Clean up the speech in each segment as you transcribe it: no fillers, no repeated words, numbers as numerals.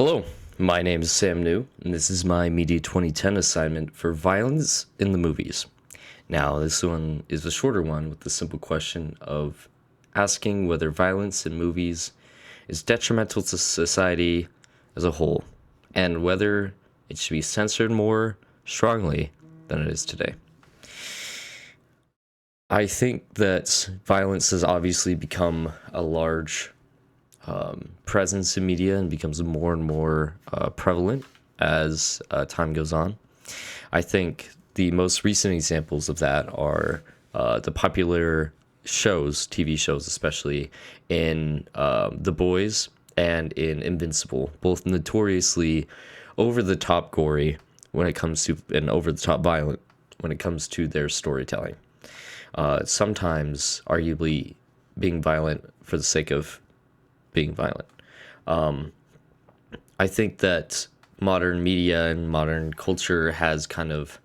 Hello, my name is Sam New, and this is my Media 2010 assignment for violence in the movies. Now, this one is a shorter one with the simple question of asking whether violence in movies is detrimental to society as a whole, and whether it should be censored more strongly than it is today. I think that violence has obviously become a large presence in media and becomes more and more prevalent as time goes on. I think the most recent examples of that are the popular shows, TV shows, especially in The Boys and in Invincible, both notoriously over the top gory when it comes to, and over the top violent when it comes to their storytelling. Sometimes, arguably, being violent for the sake of being violent. I think that modern media and modern culture has kind of,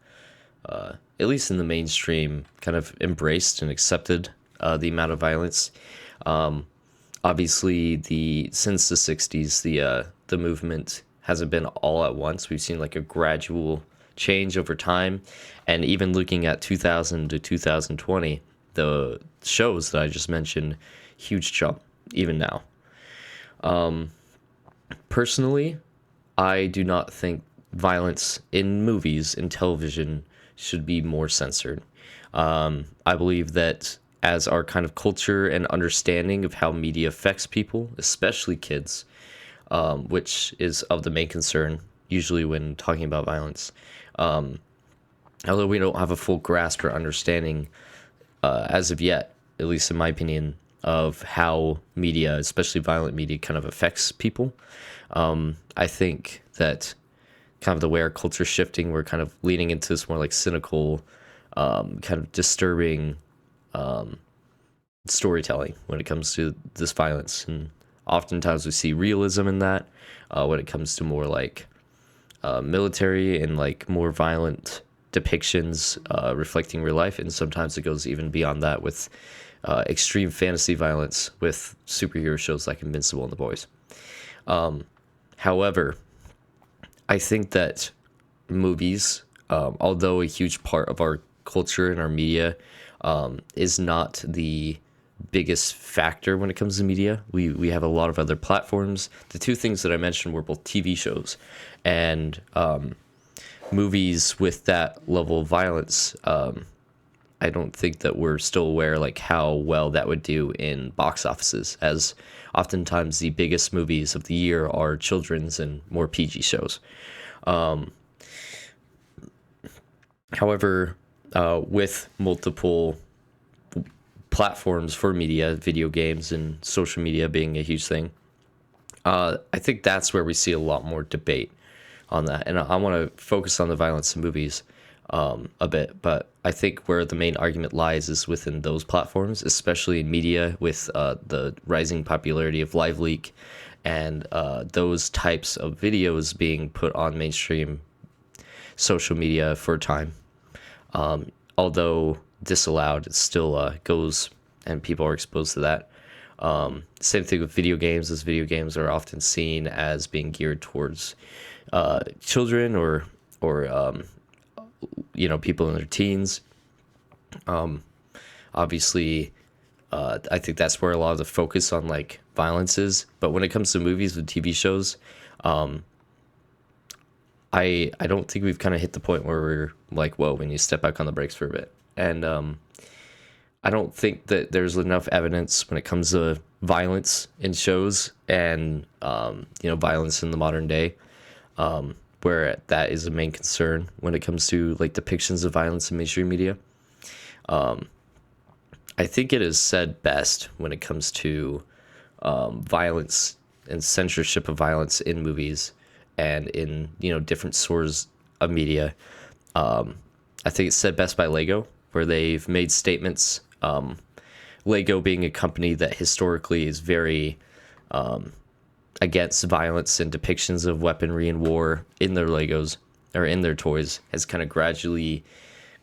at least in the mainstream, kind of embraced and accepted the amount of violence. Obviously, since the '60s, the movement hasn't been all at once. We've seen like a gradual change over time, and even looking at 2000 to 2020, the shows that I just mentioned, huge jump even now. Personally, I do not think violence in movies and television should be more censored. I believe that as our kind of culture and understanding of how media affects people, especially kids, which is of the main concern usually when talking about violence, although we don't have a full grasp or understanding as of yet, at least in my opinion, of how media, especially violent media, kind of affects people. I think that kind of the way our culture's shifting, we're kind of leaning into this more like cynical, kind of disturbing storytelling when it comes to this violence. And oftentimes we see realism in that when it comes to more like military and like more violent depictions reflecting real life. And sometimes it goes even beyond that with extreme fantasy violence with superhero shows like Invincible and The Boys. However, I think that movies, although a huge part of our culture and our media, is not the biggest factor when it comes to media. We have a lot of other platforms. The two things that I mentioned were both TV shows and movies with that level of violence. I don't think that we're still aware like how well that would do in box offices, as oftentimes the biggest movies of the year are children's and more PG shows. However, with multiple platforms for media, video games and social media being a huge thing, I think that's where we see a lot more debate on that. And I want to focus on the violence in movies a bit, but I think where the main argument lies is within those platforms, especially in media with the rising popularity of live leak and those types of videos being put on mainstream social media for a time. Although disallowed, it still goes and people are exposed to that. Same thing with video games, as video games are often seen as being geared towards children or people in their teens. Obviously, I think that's where a lot of the focus on like violence is. But when it comes to movies and TV shows, I don't think we've kind of hit the point where we're like, whoa, we need to step back on the brakes for a bit. And I don't think that there's enough evidence when it comes to violence in shows and violence in the modern day, where that is a main concern when it comes to like depictions of violence in mainstream media. I think it is said best when it comes to violence and censorship of violence in movies and in different sources of media. I think it's said best by Lego, where they've made statements. Lego being a company that historically is very against violence and depictions of weaponry and war in their Legos or in their toys, has kind of gradually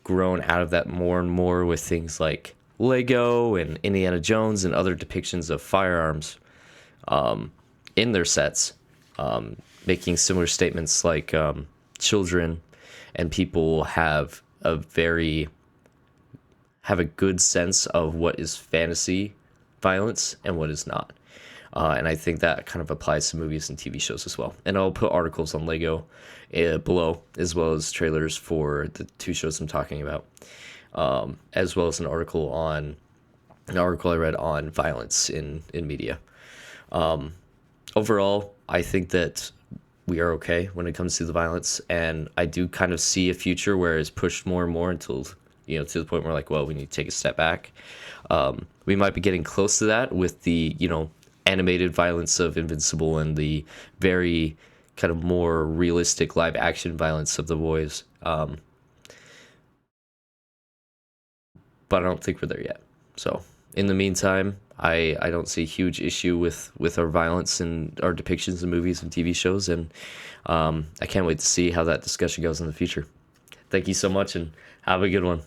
grown out of that more and more with things like Lego and Indiana Jones and other depictions of firearms in their sets. making similar statements like children and people have a good sense of what is fantasy violence and what is not. And I think that kind of applies to movies and TV shows as well. And I'll put articles on Lego below, as well as trailers for the two shows I'm talking about, as well as an article I read on violence in media. Overall, I think that we are okay when it comes to the violence, and I do kind of see a future where it's pushed more and more until, to the point where, like, well, we need to take a step back. We might be getting close to that with the animated violence of Invincible and the very kind of more realistic live action violence of The Boys. But I don't think we're there yet. So in the meantime, I don't see a huge issue with our violence and our depictions in movies and TV shows, and I can't wait to see how that discussion goes in the future. Thank you so much, and have a good one.